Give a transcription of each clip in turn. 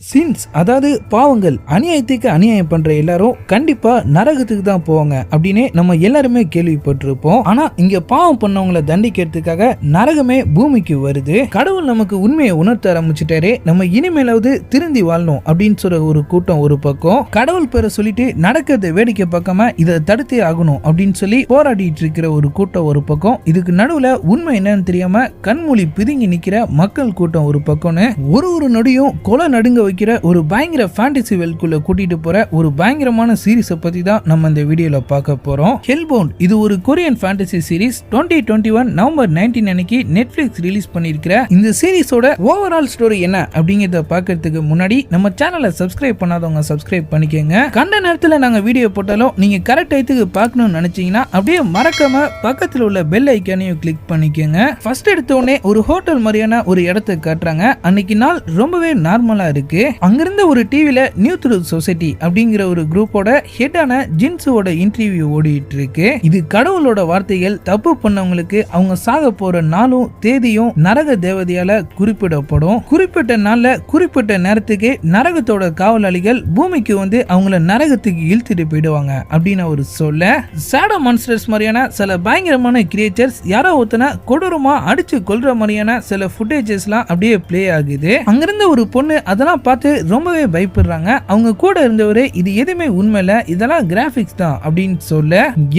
Since அதாவது பாவங்கள், அநியாயத்துக்கு அநியாயம் பண்ற எல்லாரும் கண்டிப்பா நரகத்துக்கு தான் போவாங்க அப்படின்னு நம்ம எல்லாருமே கேள்விப்பட்டிருப்போம். ஆனா இங்க பாவம் பண்ணவங்களை தண்டிக்கிறதுக்காக நரகமே பூமிக்கு வருது. கடவுள் நமக்கு உண்மையை உணர்த்த ஆரம்பிச்சுட்டாரு. நம்ம இனிமேலாவது திருந்தி வாழணும் அப்படின்னு சொல்ற ஒரு கூட்டம் ஒரு பக்கம், கடவுள் பேரை சொல்லிட்டு நடக்கிறத வேடிக்கை பார்க்காம இதை தடுத்தே ஆகணும் அப்படின்னு சொல்லி போராடிட்டு இருக்கிற ஒரு கூட்டம் ஒரு பக்கம், இதுக்கு நடுவுல உண்மை என்னன்னு தெரியாம கண்மூடி பிதுங்கி நிக்கிற மக்கள் கூட்டம் ஒரு பக்கம்னு ஒரு நொடியும் கொலை நடுங்க வைக்கிற ஒரு பயங்கர ஃபேண்டசி வேல்குள்ள கூட்டிட்டு போற ஒரு பயங்கரமான சீரிஸை பத்தி தான் நம்ம இந்த வீடியோல பார்க்க போறோம். ஹெல்பவுண்ட் இது ஒரு கொரியன் ஃபேண்டசி சீரிஸ். 2021 நவம்பர் 19 அன்னைக்கு நெட்ஃபிளிக்ஸ் ரிலீஸ் பண்ணியிருக்கிற இந்த சீரிஸோட ஓவரால் ஸ்டோரி என்ன அப்படிங்கறத பார்க்கிறதுக்கு முன்னாடி நம்ம சேனலை சப்ஸ்கிரைப் பண்ணாதவங்க சப்ஸ்கிரைப் பண்ணிக்கோங்க. கண்ட நேரத்தில் நாங்க வீடியோ போட்டாலும் நீங்க கரெக்ட் டைத்துக்கு பார்க்கணும்னு நினைச்சீங்கன்னா அப்படியே மறக்காம பக்கத்தில் உள்ள பெல் ஐக்கானையும் கிளிக் பண்ணிக்கோங்க. ஃபர்ஸ்ட் எடுத்த உடனே ஒரு ஹோட்டல் மாதிரியான ஒரு இடத்தை காட்டுறாங்க. அன்னைக்கு நாள் ரொம்பவே நார்மலா இருக்கு. அங்கிருந்த ஒரு டிவில நியூ ட்ரூத் சொசைட்டி அப்படிங்கிற ஒரு குரூப்போட ஹெட்டான ஜின்ஸோட இன்டர்வியூ ஓடிட்டு இருக்கு. இது கடவுளோட வார்த்தைகள், தப்பு பண்ணவங்களுக்கு அவங்க சாக போற நாளும் தேதியும் நரக தேவதையால குறிப்பிடப்படும். குறிப்பிட்ட நாள்ல குறிப்பிட்ட நேரத்துக்கு நரகத்தோட காவலாளிகள் பூமிக்கு வந்து அவங்கள நரகத்துக்கு இழுத்துட்டு போயிடுவாங்க அப்படின்னு அவர் சொல்ல, சாடோ மான்ஸ்டர்ஸ் மாதிரியான சில பயங்கரமான கிரியேச்சர்ஸ் யாரோ ஒருத்தனை கொடூரமா அடிச்சு கொல்ற மாதிரியான சில ஃபுட்டேஜஸ் எல்லாம் அப்படியே பிளே ஆகுது. அங்கிருந்த ஒரு பொண்ணு அதெல்லாம் பார்த்து ரொம்பவே பயப்படுறாங்க. அவங்க கூட இருந்தவரே இது எதுவுமே உண்மை இல்ல, இதெல்லாம் கிராபிக்ஸ் தான் அப்படின்னு சொல்ல,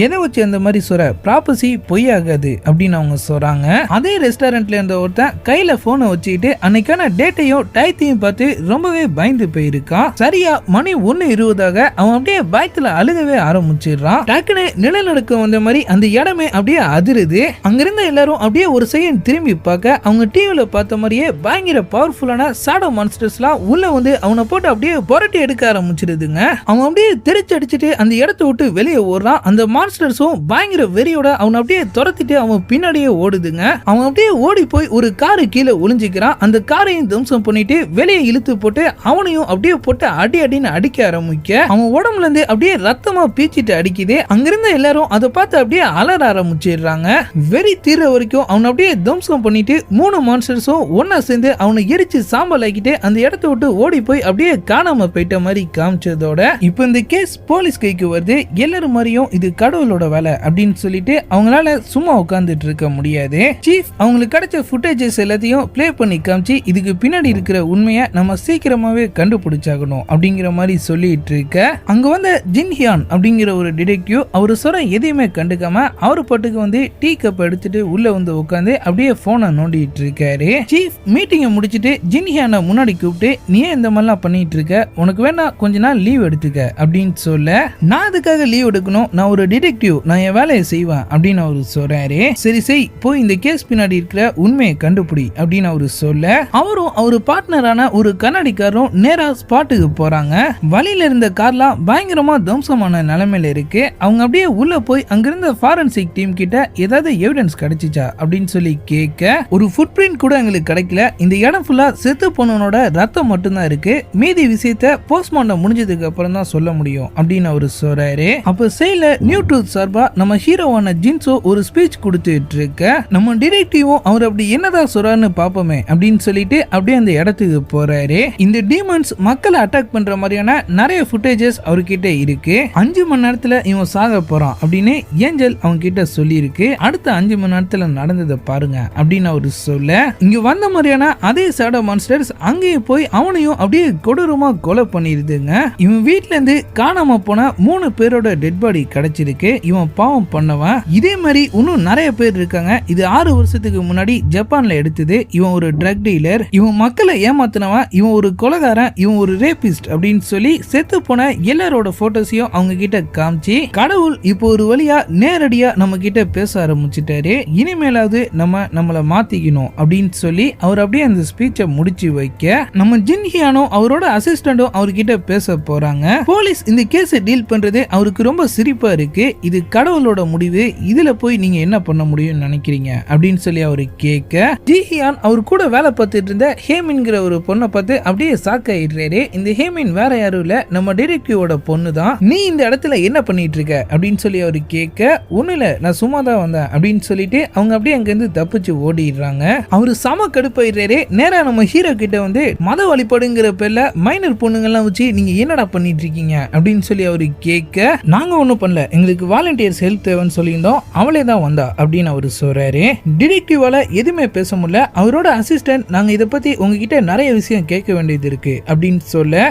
எதை வச்சு அந்த மாதிரி சொல்ற, ப்ராபசி பொய்யாகாது அப்படின்னு அவங்க சொல்றாங்க. அதே ரெஸ்டாரண்ட்ல இருந்த ஒருத்தன் கையில போனை வச்சுக்கிட்டு அன்னைக்கான டேட்டையும் டைத்தையும் பார்த்து ரொம்பவே பயந்து போயிருக்கான். சரியா மணி 1:20 அவன் அப்படியே பயத்துல அழுகவே ஆரம்பிச்சிடுறான். டக்குன்னு நிலநடுக்கம் வந்த மாதிரி அந்த இடமே அப்படியே அதிருது. அங்கிருந்த எல்லாரும் அப்படியே ஒரு செகண்ட் திரும்பி பார்க்க அவங்க டிவில பார்த்த மாதிரியே பயங்கர பவர்ஃபுல்லான சாடோ மான்ஸ்டர்ஸ்லாம் உள்ள வந்து அவனை போட்டு அப்படியே புரட்டி எடுக்க ஆரம்பிச்சிருதுங்க. அவன் அப்படியே தெரிச்சு அடிச்சுட்டு அந்த இடத்தை விட்டு வெளியே ஓடுறான். அந்த மான்ஸ்டர்ஸும் பயங்கர வெறியோட அவனை அப்படியே துரத்திட்டு அவன் பின்னாடியே ஓடுதுங்க. அவன் அப்படியே ஓடி போய் ஒரு காரு கீழே ஒளிஞ்சுக்கிறான். அந்த காரையும் துவம்சம் பண்ணிட்டு வெளியே இழுத்து போட்டு அவனையும் அப்படியே போட்டு அடின்னு அடிக்க ஆரம்பிக்க அவன் உடம்புல இருந்து அப்படியே ரத்தமா பீச்சிட்டு அடிக்குது. அங்கிருந்த எல்லாரும் அதை பார்த்து அப்படியே அலற ஆரம்பிச்சிடுறாங்க. வெறி தீர வரைக்கும் அவனை அப்படியே துவம்சம் பண்ணிட்டு 3 மான்ஸ்டர்ஸும் ஒன்னா சேர்ந்து அவனை எரிச்சு சாம்பல் ஆக்கிட்டு அந்த இடத்தை விட்டு ஓடி போய் அப்படியே காணாம போயிட்ட மாதிரி காமிச்சதோட இப்ப இந்த கேஸ் போலீஸ் கைக்கு வருது. எல்லாரும் மாதிரியும் இது கடவுளோட வேலை அப்படின்னு சொல்லிட்டு அவங்களால சும்மா உட்கார்ந்துட்டு இருக்க முடியாது. சீஃப் அவங்களுக்கு கிடைச்ச ஃபுட்டேஜஸ் எல்லாத்தையும் பிளே பண்ணி காமிச்சு இதுக்கு பின்னாடி இருக்கிற உண்மையை நம்ம சீக்கிரமாவே கண்டுபிடிச்சாகணும் அப்படிங்கிற மாதிரி சொல்லிட்டு இருக்க, அங்க வந்த ஜின்ஹியான் அப்படிங்கிற ஒரு டிடெக்டிவ் அவர் சொல்ற எதையுமே கண்டுக்காம அவர் பாட்டுக்கு வந்து டீ கப் எடுத்துட்டு உள்ள வந்து உட்காந்து அப்படியே போனை நோண்டிட்டு இருக்காரு. சீஃப் மீட்டிங்கை முடிச்சிட்டு ஜின்ஹியான முன்னாடி கூப்பிட்டு, நீ இந்த மாதிரிலாம் பண்ணிட்டு இருக்க, உனக்கு வேணா கொஞ்ச நாள் லீவ் எடுத்துக்க அப்படின்னு சொல்ல, நான் அதுக்காக லீவ் எடுக்கணும், நான் ஒரு டிடெக்டிவ், நான் என் வேலையை செய்வேன் அப்படின்னு அவரு சொல்றாரு. சரி போய் இந்த கேஸ் பின்னாடி இருக்கிற உண்மையை கண்டுபிடி அப்படின்னு அவரு சொல்ல, அவரும் அவரு பார்ட்னரான ஒரு கண்ணாடிக்காரரும் நேரா ஸ்பாட்டுக்கு போறாங்க. வழியில இருந்த கார்லாம் பயங்கரமா துவம்சமான நிலைமையில இருக்கு. அவங்க அப்படியே உள்ள போய் அங்கிருந்த ஃபாரன்சிக் டீம் கிட்ட ஏதாவது எவிடன்ஸ் கிடைச்சிச்சா அப்படின்னு சொல்லி கேட்க, ஒரு ஃபுட் பிரிண்ட் கூட எங்களுக்கு கிடைக்கல, இந்த இடம் ஃபுல்லா செத்து போனவனோட ரத்தம் மட்டும்தான் இருக்கு, மீதி விஷயத்தை போஸ்ட்மார்ட்டம் முடிஞ்சதுக்கு அப்புறம் தான் சொல்ல முடியும் அப்படின்னு அவரு சொல்றாரு. அப்ப செயல நியூ ட்ரூத் சார்பா நம்ம ஹீரோவான ஜின்சோ ஒரு ஸ்பீச் கொடுத்துட்டு இருக்க, நம்ம டிடெக்டிவும் அவர் அப்படி என்னதான் சொல்றாருன்னு பாப்போமே அப்படின்னு சொல்லிட்டு அப்படியே அந்த இடத்துக்கு போறாரு. இந்த டீமன்ஸ் மக்களை அட்டாக் பண்ற மாதிரியான நிறைய ஃபுட்டேஜஸ் அவர்கிட்ட இருக்கு. 5 மணி நேரத்துல இவன் சாக போறான் அப்படின்னு ஏஞ்சல் அவங்க கிட்ட சொல்லி இருக்கு. அடுத்த 5 மணி நேரத்துல நடந்ததை பாருங்க அப்படின்னு அவரு சொல்ல, இங்க வந்த மாதிரியான அதே சாடோ மான்ஸ்டர்ஸ் அங்கேயே போய் அவனையும் அப்படியே கொடூரமா கொலை பண்ணிருதுங்க. இவன் வீட்ல இருந்து காணாம போன 3 பேரோட டெட் பாடி கிடைச்சிருக்கு. இவன் பாவம் பண்ணவன். இதே மாதிரி இன்னும் நிறைய பேர் இருக்காங்க. இது 6 வருஷத்துக்கு முன்னாடி ஜப்பான்ல எடுத்தது. இவன் ஒரு ட்ரக் டீலர், இவன் மக்களை ஏமாத்தினவன், இவன் ஒரு கொலைகாரன், இவன் ஒரு ரேபிஸ்ட் அப்படின்னு சொல்லி செத்து போன எல்லாரோட போட்டோஸையும் அவங்க கிட்ட காமிச்சு, கடவுள் இப்போ ஒரு வழியா நேரடியா நம்ம கிட்ட பேச ஆரம்பிச்சுட்டாரு, இனிமேலாவது நம்மள மாத்திக்கணும் அப்படின்னு சொல்லி அவர் அப்படியே அந்த ஸ்பீச்சை முடிச்சு வைக்க, நம்ம ஜின்ஹியானோ அவரோட அசிஸ்டண்டும் அவர்கிட்ட பேச போறாங்க. போலீஸ் இந்த கேஸை டீல் பண்றது அவருக்கு ரொம்ப சிரிப்பா இருக்கு. இது கடவுளோட முடிவு, இதுல போய் நீங்க என்ன பண்ண முடியும்னு நினைக்கிறீங்க அப்படின்னு சொல்லி அவரு கேட்க, ஜிஹியான் அவர் கூட வேலை பார்த்துட்டு இருந்த ஹேமின்ங்கிற ஒரு பொண்ணை பார்த்து அப்படியே சாக்காயிடுறாரு. இந்த ஹேமின் வேற யாரும் இல்ல, நம்ம டிடெக்டிவோட பொண்ணு தான். நீ இந்த இடத்துல என்ன பண்ணிட்டு இருக்க அப்படின்னு சொல்லி அவரு கேட்க, ஒண்ணு இல்ல, நான் சும்மா தான் வந்தேன் அப்படின்னு சொல்லிட்டு அவங்க அப்படியே அங்க இருந்து தப்பிச்சு ஓடிடுறாங்க. அவரு சம கடுப்பாயிடுறாரு. நேரா நம்ம ஹீரோ கிட்ட வந்து மத வழிபாடு ஏற்படுங்கிற பேர்ல மைனர் பொண்ணுங்கெல்லாம் வச்சு நீங்க என்னடா பண்ணிட்டு இருக்கீங்க அப்படின்னு சொல்லி அவரு கேட்க, நாங்க ஒன்றும் பண்ணல, எங்களுக்கு வாலண்டியர்ஸ் ஹெல்ப் தேவைன்னு சொல்லியிருந்தோம், அவளே தான் வந்தா அப்படின்னு அவரு சொல்றாரு. டிடெக்டிவால எதுவுமே பேச முடியல. அவரோட அசிஸ்டன்ட், நாங்க இதை பத்தி உங்ககிட்ட நிறைய விஷயம் கேட்க வேண்டியது இருக்கு அப்படின்னு சொல்ல,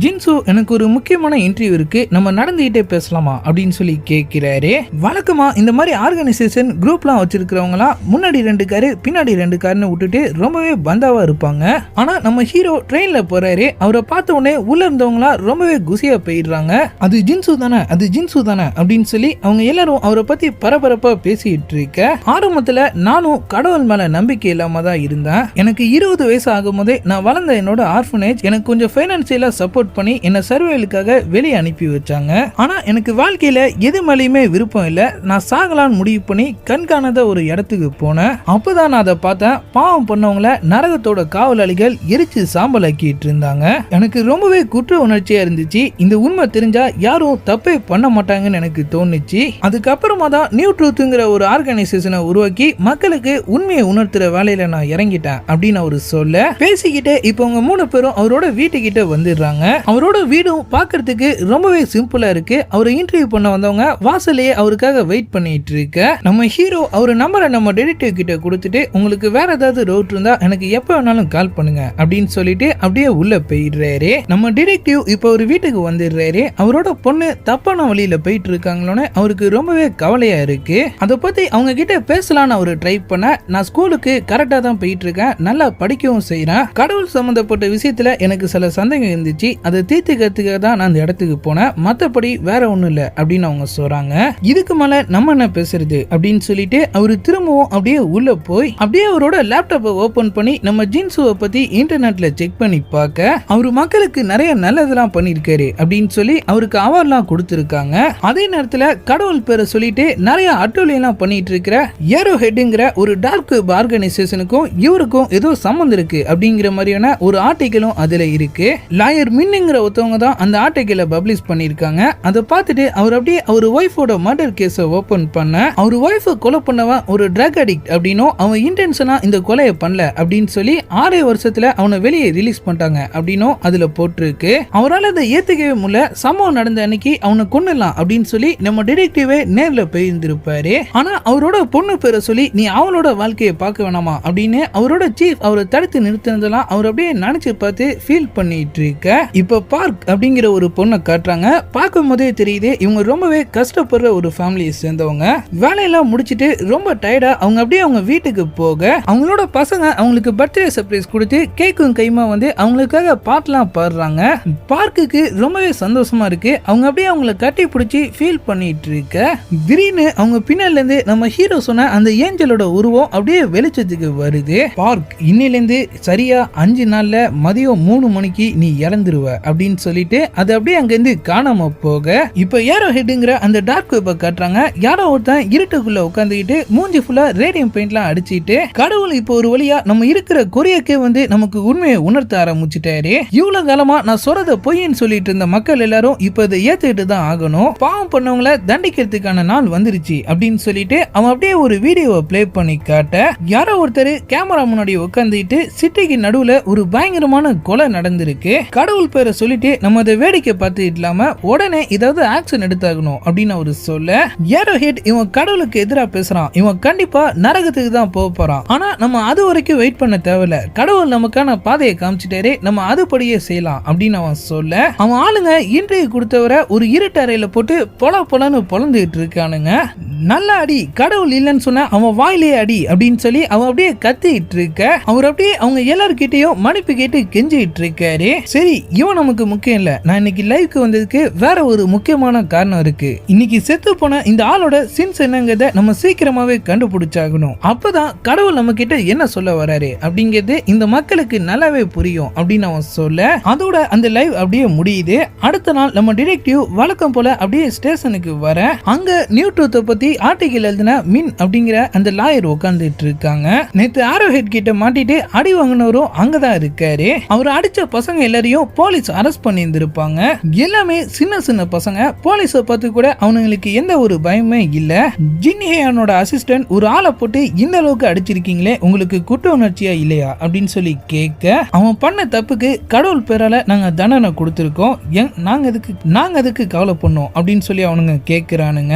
ஜின்சு எனக்கு ஒரு முக்கியமான இன்டர்வியூ இருக்கு, நம்ம நடந்துகிட்டே பேசலாமா அப்படின்னு சொல்லி கேட்கிறாரு. வழக்கமா இந்த மாதிரி ஆர்கனைசேஷன் குரூப்லாம் வச்சிருக்கிறவங்களாம் முன்னாடி 2 காரு பின்னாடி 2 கார்னு விட்டுட்டு ரொம்பவே பந்தாவா இருப்பாங்க. ஆனா நம்ம ஹீரோ ட்ரெயின்ல போறாரு. அவரை பார்த்த உடனே உள்ள இருந்தவங்களா ரொம்பவே குசியா போயிடுறாங்க. அது ஜின்சு தானே, அது ஜின்சு தானே அப்படின்னு சொல்லி அவங்க எல்லாரும் அவரை பத்தி பரபரப்பா பேசிட்டு இருக்க, ஆரம்பத்துல நானும் கடவுள் மேல நம்பிக்கை இல்லாம தான் இருந்தேன். எனக்கு 20 வயசு ஆகும் போதே நான் வளர்ந்த என்னோட ஆர்ஃபனேஜ் எனக்கு கொஞ்சம் பைனான்சியலா சப்போர்ட் பண்ணி என்ன சர்வேலுக்காக வெளியே அனுப்பி வச்சாங்க. ஆனா எனக்கு வாழ்க்கையில எது மேலேயுமே விருப்பம் இல்ல. நான் சாகலான்னு முடிவு பண்ணி கண்காணாத ஒரு இடத்துக்கு போனேன். அப்பதான் நான் அதை பார்த்தேன். பாவம் பண்ணவங்கள நரகத்தோட காவலாளிகள் எரிச்சு சாம்பலாக்கிட்டு இருந்தாங்க. எனக்கு ரொம்பவே குற்ற உணர்ச்சியா இருந்துச்சு. இந்த உண்மை தெரிஞ்சா யாரும் தப்பே பண்ண மாட்டாங்கன்னு எனக்கு தோணுச்சு. அதுக்கப்புறமா தான் நியூ ட்ரூத்ங்கிற ஒரு ஆர்கனைசேஷனை உருவாக்கி மக்களுக்கு உண்மையை உணர்த்துற வேலையில நான் இறங்கிட்டேன் அப்படின்னு அவரு சொல்ல, பேசிக்கிட்டே இப்போ அவங்க 3 பேரும் அவரோட வீட்டுக்கிட்ட வந்துடுறாங்க. அவரோட வீடும் பார்க்கறதுக்கு ரொம்பவே சிம்பிளா இருக்கு. அவரை இன்டர்வியூ பண்ண வந்தவங்க வாசலையே அவருக்காக வெயிட் பண்ணிட்டு இருக்க, நம்ம ஹீரோ அவர் நம்பரை நம்ம டிடெக்டிவ் கிட்ட கொடுத்துட்டு, உங்களுக்கு வேற ஏதாவது டவுட் இருந்தா எனக்கு எப்ப வேணாலும் கால் பண்ணுங்க அப்படின்னு சொல்லிட்டு அப்படியே உள்ள போயிடுறாரு. நம்ம டிடெக்டிவ் இப்போ ஒரு வீட்டுக்கு வந்துடுறாரு. அவரோட பொண்ணு தப்பான வழியில போயிட்டு இருக்காங்களோன்னு அவருக்கு ரொம்பவே கவலையா இருக்கு. அதை பத்தி அவங்க கிட்ட பேசலான்னு அவரு ட்ரை பண்ண, நான் ஸ்கூலுக்கு கரெக்டா தான் போயிட்டு இருக்கேன், நல்லா படிக்கவும் செய்யறேன், கடவுள் சம்பந்தப்பட்ட விஷயத்துல எனக்கு சில சந்தேகம் இருந்துச்சு, அதை தீர்த்துக்கிறதுக்காக தான் நான் அந்த இடத்துக்கு போனேன், மத்தபடி வேற ஒண்ணும் இல்ல அப்படின்னு அவங்க சொல்றாங்க. இதுக்கு மேல நம்ம என்ன பேசுறது அப்படின்னு சொல்லிட்டு அவரு திரும்பவும் அப்படியே உள்ள போய் அப்படியே அவரோட லேப்டாப்பை ஓபன் பண்ணி நம்ம ஜின்சுவை பத்தி இன்டர்நெட்ல செக் பண்ணி பார்க்க, அவரு மக்களுக்கு நிறைய நல்லதெல்லாம் பண்ணிருக்காரு அப்படின்னு சொல்லி அவருக்கு அவார்ட்லாம் கொடுத்திருக்காங்க. அதே நேரத்துல கடவுள் பேரை சொல்லிட்டு நிறைய அட்டூழியெல்லாம் பண்ணிட்டு இருக்கிற ஏரோ ஹெட்ங்கிற ஒரு டார்க் வெப் ஆர்கனைசேஷனுக்கும் இவருக்கும் ஏதோ சம்பந்தம் இருக்கு அப்படிங்கிற மாதிரியான ஒரு ஆர்டிக்கலும் அதுல இருக்கு. லாயர் மின்னுங்கிற ஒருத்தவங்க தான் அந்த ஆர்டிக்கலை பப்ளிஷ் பண்ணிருக்காங்க. அதை பார்த்துட்டு அவர் அப்படியே அவர் ஒய்ஃபோட மர்டர் கேஸை ஓபன் பண்ண, அவர் ஒய்ஃபை கொலை பண்ணவன் ஒரு ட்ரக் அடிக்ட் அப்படின்னும் அவன் இன்டென்ஷனா இந்த கொலையை பண்ணல அப்படின்னு சொல்லி 6 வருஷத்துல அவனை வெளியே ரிலீஸ் பண்ணிட்டாங்க அப்படின்னும் அதுல போட்டிருக்கு. அவரால் அதை ஏத்துக்கவே முடியல. சம்பவம் நடந்த அன்னைக்கு அவனை கொன்னலாம் அப்படின்னு சொல்லி நம்ம டிடெக்டிவே நேர்ல போயிருந்திருப்பாரு. ஆனா அவரோட பொண்ணு பேரை சொல்லி நீ அவளோட வாழ்க்கையை பார்க்க வேணாமா அப்படின்னு அவரோட சீஃப் அவரை தடுத்து நிறுத்தினதெல்லாம் அவர் அப்படியே நினைச்சு பார்த்து ஃபீல் பண்ணிட்டு இருக்க. இப்ப பார்க் அப்படிங்கிற ஒரு பொண்ணை காட்டுறாங்க. பார்க்கும் போதே தெரியுது இவங்க ரொம்பவே கஷ்டப்படுற ஒரு ஃபேமிலியை சேர்ந்தவங்க. வேலையெல்லாம் முடிச்சிட்டு ரொம்ப டயர்டா அவங்க அப்படியே அவங்க வீட்டுக்கு போக, அவங்களோட பசங்க அவங்களுக்கு பர்த்டே சர்ப்ரைஸ் கொடுத்து கேக்கும் கைமா வந்து அவங்களுக்காக பாட்டெல்லாம் பாடுறாங்க. பார்க்குக்கு ரொம்பவே சந்தோஷமா இருக்கு. அவங்க அப்படியே அவங்கள கட்டி பிடிச்சி ஃபீல் பண்ணிட்டு இருக்க, திடீர்னு அவங்க பின்னால இருந்து நம்ம ஹீரோ சொன்ன அந்த ஏஞ்சலோட உருவம் அப்படியே வெளிச்சத்துக்கு வருது. பார்க் இன்னிலிருந்து சரியா 5 நாள்ல மதியம் 3 மணிக்கு நீ இறந்துருவ அப்படின்னு சொல்லிட்டு அது அப்படியே அங்கிருந்து காணாம போக, இப்ப ஏரோ ஹெட்ங்கிற அந்த டார்க் வெப்பை காட்டுறாங்க. யாரோ ஒருத்தன் இருட்டுக்குள்ள உட்காந்துக்கிட்டு மூஞ்சி ஃபுல்லா ரேடியம் பெயிண்ட்லாம் அடிச்சிட்டு, கடவுள் இப்போ ஒரு வழியா நம்ம இருக்கிற கொரியக்கே வந்து நமக்கு உண்மையை உணர்த்த ஆரம்பிச்சுட்டாரு. இவ்வளவு காலமா நான் சொல்றத பொய்ன்னு சொல்லிட்டு இருந்த மக்கள் எல்லாரும் இப்ப இதை ஏத்துக்கிட்டு தான் ஆகணும், பாவம் பண்ணவங்களை தண்டிக்கிறதுக்கான நாள் வந்துருச்சு அப்படின்னு சொல்லிட்டு அவன் அப்படியே ஒரு வீடியோவை பிளே பண்ணி காட்ட, யாரோ ஒருத்தர் கேமரா முன்னாடி உட்காந்துட்டு சிட்டிக்கு நடுவுல ஒரு பயங்கரமான கொலை நடந்திருக்கு, கடவுள் பேரை சொல்லிட்டு நம்ம அதை வேடிக்கை பார்த்து இல்லாம உடனே ஏதாவது ஆக்ஷன் எடுத்தாகணும் அப்படின்னு அவரு சொல்ல, ஏரோ ஹெட் இவன் கடவுளுக்கு எதிராக பேசுறான், இவன் கண்டிப்பா நரகத்துக்கு தான் போக போறான், ஆனா நம்ம அது வரைக்கும் வெயிட் பண்ண தேவையில்ல, கடவுள் நமக்கான பாதையை காமிச்சிட்டாரு, நம்ம அதுபடியே செய்யலாம் அப்படின்னு அவன் சொல்ல, அவன் ஆளுங்க இன்டர்வியூ கொடுத்தவரை ஒரு இருட்டறையில போட்டு பொலன்னு பொலந்துட்டு இருக்கானுங்க. நல்ல அடி, கடவுள் இல்லைன்னு சொன்ன அவன் வாயிலே அடி அப்படின்னு சொல்லி அவன் அப்படியே கத்திட்டு இருக்க, அவர் அப்படியே அவங்க எல்லார்கிட்டயும் மன்னிப்பு கேட்டு கெஞ்சிட்டு இருக்காரு. சரி, இவன் நமக்கு முக்கியம் இல்ல, நான் இன்னைக்கு லைவ்க்கு வந்ததுக்கு வேற ஒரு முக்கியமான காரணம் இருக்கு. இன்னைக்கு செத்து போன இந்த ஆளோட சின்ஸ் என்னங்கறத நம்ம சீக்கிரமாவே கண்டுபிடிச்சாகணும். அப்பதான் கடவுள் நம்ம கிட்ட என்ன சொல்ல வராரு அப்படிங்கிறது இந்த மக்களுக்கு நல்லாவே புரியும் அப்படின்னு அவன் சொல்ல, அதோட அந்த லைவ் அப்படியே முடியுது. அடுத்த நாள் நம்ம டிடெக்டிவ் வழக்கம் போல அப்படியே ஸ்டேஷனுக்கு வர, அங்க நியூ ட்ரூத்தை பத்தி ஆர்டிகல் எழுதின மின் அப்படிங்கிற அந்த லாயர் உட்கார்ந்துட்டு இருக்காங்க. நேத்து ஆரோ ஹெட் கிட்ட மாட்டிட்டு அடி வாங்கினவரும் அங்கதான் இருக்காரு. அவர் அடிச்ச பசங்க எல்லாரையும் போலீஸ் அரெஸ்ட் பண்ணி இருந்திருப்பாங்க. எல்லாமே சின்ன சின்ன பசங்க. போலீஸை பார்த்து கூட அவனுங்களுக்கு எந்த ஒரு பயமே இல்ல. ஜின்ஹேயானோட அசிஸ்டன்ட் ஒரு ஆளை போட்டு இந்த அளவுக்கு அடிச்சிருக்கீங்களே, உங்களுக்கு குற்ற உணர்ச்சியா இல்லையா அப்படின்னு சொல்லி கேட்க, அவன் பண்ண பண்ண தப்புக்கு கடவுள் பேரால நாங்க தண்டனை கொடுத்துருக்கோம், நாங்க அதுக்கு கவலை பண்ணோம் அப்படின்னு சொல்லி அவனுங்க கேட்கிறானுங்க.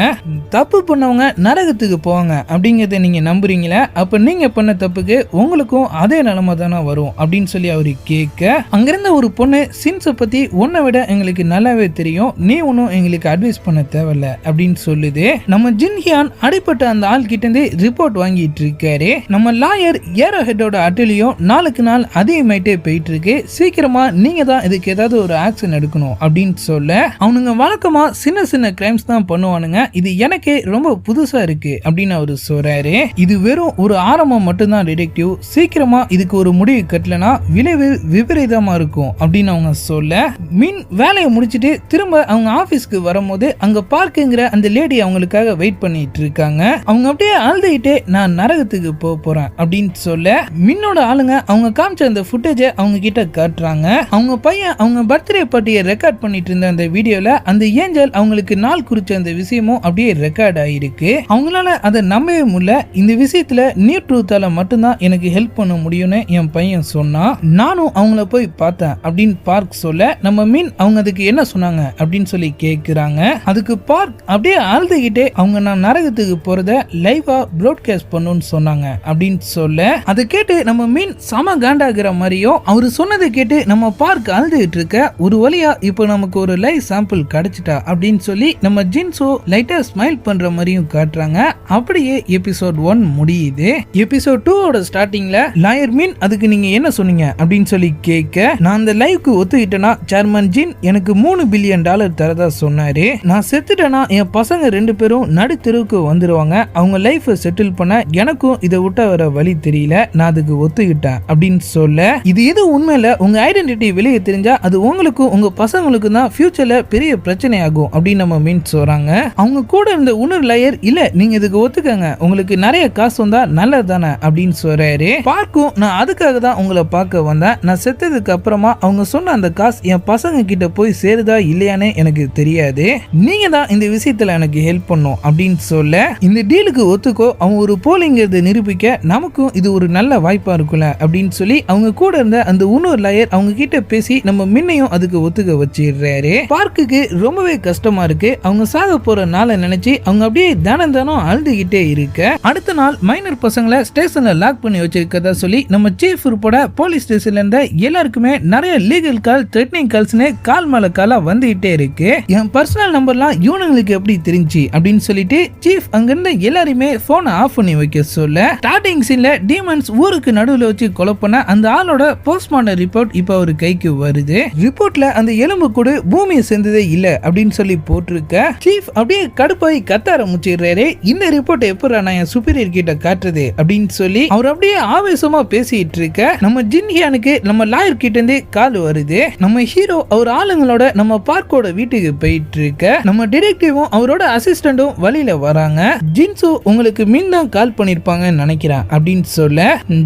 தப்பு பண்ணவங்க நரகத்துக்கு போவாங்க அப்படிங்கறத நீங்க நம்புறீங்களா? அப்ப நீங்க பண்ண தப்புக்கு உங்களுக்கும் அதே நிலைமை தானே வரும் அப்படின்னு சொல்லி அவரு கேட்க, அங்கிருந்த ஒரு பொண்ணு சின்ஸை பத்தி உன்னை விட எங்களுக்கு நல்லாவே தெரியும், நீ ஒன்னும் எங்களுக்கு அட்வைஸ் பண்ண தேவையில்ல அப்படின்னு சொல்லுது. நம்ம ஜின்ஹியான் அடிப்பட்ட அந்த ஆள் கிட்ட இருந்து ரிப்போர்ட் வாங்கிட்டு இருக்காரு. நம்ம லாயர் ஏரோ ஹெட்டோட அட்டலியும் நாளுக்கு நாள் அதிகமாயிட்டே போயிட்டு இருக்கு, சீக்கிரமா நீங்க தான் இதுக்கு ஏதாவது ஒரு ஆக்ஷன் எடுக்கணும் அப்படின்னு சொல்ல, அவனுங்க வழக்கமா சின்ன சின்ன கிரைம்ஸ் தான் பண்ணுவானுங்க, இது எனக்கே ரொம்ப புதுசா இருக்கு அப்படின்னு அவரு சொல்றாரு. இது வெறும் ஒரு ஆரம்பம் மட்டும்தான் டிடெக்டிவ், சீக்கிரமா இதுக்கு ஒரு முடிவு கட்டலனா விளைவு விபரீதமா இருக்கும் அப்படின்னு அவங்க சொல்ல, மின் வேலையை முடிச்சிட்டு திரும்ப அவங்க ஆபீஸ்க்கு வரும்போது அங்க பார்க்குங்கிற அந்த லேடி அவங்களுக்காக வெயிட் பண்ணிட்டு இருக்காங்க. அவங்க அப்படியே அழுதுகிட்டே நான் நரகத்துக்கு போறேன் அப்படின்னு சொல்ல, மின்னோட ஆளுங்க அவங்க காமிச்ச அந்த ஃபுட்டேஜை அவங்க கிட்ட காட்டுறாங்க. அவங்க பையன் அவங்க பர்த்டே பார்ட்டியை ரெக்கார்ட் பண்ணிட்டு இருந்த அந்த வீடியோல அந்த ஏஞ்சல் அவங்களுக்கு நாள் குறிச்ச அந்த விஷயமும் அப்படியே ரெக்கார்ட் ஆயிருக்கு. அவங்களால அதை நம்பவே முடியல. இந்த விஷயத்துல நியூ ட்ரூத்தால மட்டும்தான் எனக்கு ஹெல்ப் பண்ண முடியும்னு என் பையன் சொன்னா, நானும் அவங்கள போய் பார்த்தேன் அப்படின்னு பார்க் சொல்ல, நம்ம மீன் அவங்க அதுக்கு என்ன சொன்னாங்க அப்படின்னு சொல்லி கேட்கிறாங்க. அதுக்கு பார்க் அப்படியே அழுதுகிட்டே அவங்க நான் நரகத்துக்கு போறத லைவா ப்ராட்காஸ்ட் பண்ணணும்னு சொன்னாங்க அப்படின்னு சொல்ல, அதை கேட்டு நம்ம மீன் சம காண்டாகிற மாதிரியும் அவரு சொன்னதை கேட்டு நம்ம பார்க் அழுதுகிட்டு இருக்க, ஒரு வழியா இப்போ நமக்கு ஒரு லைவ் சாம்பிள் கிடைச்சிட்டா அப்படின்னு சொல்லி நம்ம ஜின்சோ லைட்டா ஸ்மைல் பண்ற மாதிரியும் காட்டுறாங்க. அப்படியே எபிசோட் 1 முடியுது. எபிசோட் 2 ஓட ஸ்டார்டிங்ல லாயர் மீன் அதுக்கு நீங்க என்ன சொன்னீங்க அப்படின்னு சொல்லி கேட்க, நான் அந்த லைவ்க்கு ஒத்துக்கிட்டேனா சேர்மன் ஜின் எனக்கு $3 பில்லியன் தரதா சொன்னாரு, நான் செத்துட்டேனா என் பசங்க 2 பேரும் நடுத்தெருவுக்கு வந்துருவாங்க, அவங்க லைஃப் செட்டில் பண்ண எனக்கும் இதை விட்ட வர வழி தெரியல, நான் அதுக்கு ஒத்துக்கிட்டேன் அப்படின்னு சொல்ல, இது எது உண்மையில உங்க ஐடென்டிட்டி வெளியே தெரிஞ்சா அது உங்களுக்கும் உங்க பசங்களுக்கும் தான் ஃபியூச்சர்ல பெரிய பிரச்சனை ஆகும் அப்படின்னு நம்ம மீன் சொல்றாங்க. அவங்க கூட இருந்த இன்னொரு லாயர் இல்ல நீங்க இதுக்கு ஒத்துக்கங்க, உங்களுக்கு நிறைய காசு வந்தா நல்லது தானே அப்படின்னு சொல்றாரு. பார்க்கும் நான் அதுக்காக தான் உங்களை பார்க்க வந்தேன், நான் செத்ததுக்கு அப்புறமா அவங்க சொன்ன அந்த காசு என் பசங்க கிட்ட போய் சேருதா இல்லையானே எனக்கு தெரியாது, நீங்க தான் இந்த விஷயத்துல எனக்கு ஹெல்ப் பண்ணும் அப்படின்னு சொல்ல, இந்த டீலுக்கு ஒத்துக்கோ, அவங்க ஒரு போலிங்கிறத நிரூபிக்க நமக்கும் இது ஒரு நல்ல வாய்ப்பா இருக்கும்ல அப்படின்னு சொல்லி அவங்க கூட இருந்த அந்த இன்னொரு லாயர் அவங்க கிட்ட பேசி நம்ம மின்னையும் அதுக்கு ஒத்துக்க வச்சிடுறாரு. பார்க்குக்கு ரொம்பவே கஷ்டமா இருக்கு, அவங்க சாக போற நாளை நினைச்சு அவங்க அப்படியே தானம் அழுதுகிட்டே இருக்க, அடுத்த நாள் மைனர் பசங்களை ஸ்டேஷன்ல லாக் பண்ணி வச்சிருக்கதா சொல்லி நம்ம சீஃப் உட்பட போலீஸ் ஸ்டேஷன்ல இருந்த எல்லாருக்குமே நிறைய லீகல் கால் த்ரெட்னிங் கால்ஸ்னு கால் மேல காலா வந்துகிட்டே இருக்கு. என் பர்சனல் நம்பர்லாம் இவனுங்களுக்கு எப்படி தெரிஞ்சு அப்படின்னு சொல்லிட்டு சீஃப் அங்கிருந்த எல்லாருமே போனை ஆஃப் பண்ணி வைக்க சொல்ல, ஸ்டார்டிங் சீன்ல டீமன்ஸ் ஊருக்கு நடுவில் வச்சு கொலை பண்ண அந்த ஆளோட போஸ்ட்மார்ட்டம் ரிப்போர்ட் இப்ப ஒரு கைக்கு வருது. ரிப்போர்ட்ல அந்த எலும்பு கூட பூமியை சேர்ந்ததே இல்ல அப்படின்னு சொல்லி போட்டிருக்க, சீஃப் அப்படியே கடுப்பாய் கத்த ஆரம்பிச்சிடுறாரு, இந்த ரிப்போர்ட் எப்ப நான் என் சுப்பீரியர் கிட்ட காட்டுறது அப்படின்னு சொல்லி அவர் அப்படியே ஆவேசமா பேசிட்டு இருக்க, நம்ம ஜின்ஹியானுக்கு நம்ம லாயர் கிட்ட இருந்து கால் வருது. நம்ம ஹீரோ அவர் ஆளுங்களோட நம்ம பார்க்கோட வீட்டுக்கு போயிட்டு இருக்க, நம்ம டிடெக்டிவும் அவரோட அசிஸ்டண்டும் வழியில வராங்க. ஜின்சு உங்களுக்கு மீன் தான் கால் பண்ணிருப்பாங்கன்னு நினைக்கிறேன் அப்படின்னு சொல்ல,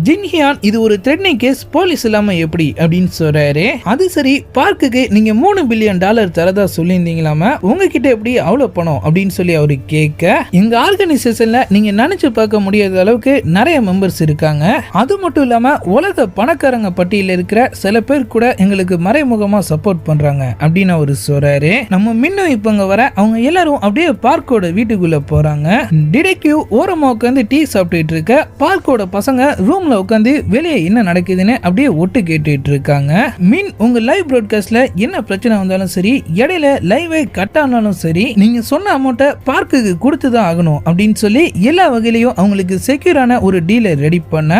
ஜின்ஹியான் இது ஒரு த்ரெட்னிங் கேஸ், போலீஸ் இல்லாம எப்படி அப்படின்னு சொல்றாரு. அது சரி, பார்க்குக்கு நீங்க $3 பில்லியன் தரதா சொல்லியிருந்தீங்களாம, உங்ககிட்ட எப்படி அவ்வளவு பணம் அப்படின்னு சொல்லி அவரு கேட்க, எங்க ஆர்கனைசேஷன்ல நீங்க நினைச்சு பார்க்க முடியாத அளவுக்கு நிறைய மெம்பர்ஸ் இருக்காங்க, அது மட்டும் இல்லாம உலக பணக்காரங்க பட்டியல இருக்கிற சில பேர் கூட எங்களுக்கு மறைமுகமா சப்போர்ட் பண்றாங்க அப்படின்னு அவரு சொல்றாரு. நம்ம மின்னும் இப்ப அங்க வர அவங்க எல்லாரும் அப்படியே பார்க்கோட வீட்டுக்குள்ள போறாங்க. டிடெக்டிவ் ஓரமா உட்காந்து டீ சாப்பிட்டுட்டு இருக்க, பார்க்கோட பசங்க ரூம்ல உட்காந்து வெளியே என்ன நடக்குதுன்னு அப்படியே ஒட்டு கேட்டுட்டு இருக்காங்க. மின் உங்க லைவ் ப்ராட்காஸ்ட்ல என்ன பிரச்சனை வந்தாலும் சரி, இடையில லைவே கட் ஆனாலும் சரி, நீங்க சொன்ன அமௌண்ட்டை பார்க்குக்கு கொடுத்துதான் ஆகணும் அப்படின்னு சொல்லி எல்லா வகையிலையும் அவங்களுக்கு செக்யூரான ஒரு டீலை ரெடி பண்ண,